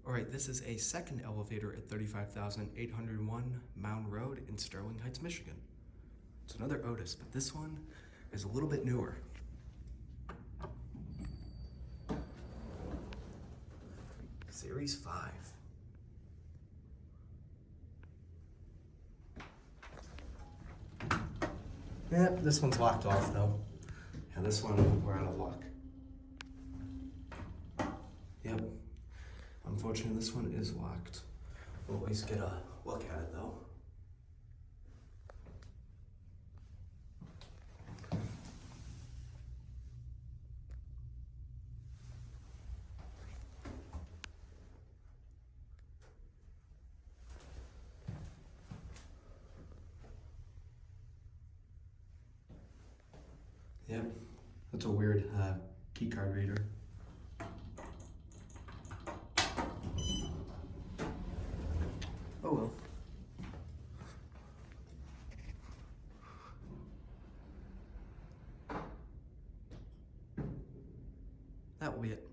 Alright, this is a second elevator at 35,801 Mound Road in Sterling Heights, Michigan. It's another Otis, but this one is a little bit newer. Series 5. Yep, this one's locked off though. Yeah, this one, we're out of luck. Yep. Unfortunately, this one is locked. We'll at least get a look at it though. Yep, that's a weird key card reader. Oh well. That will be it.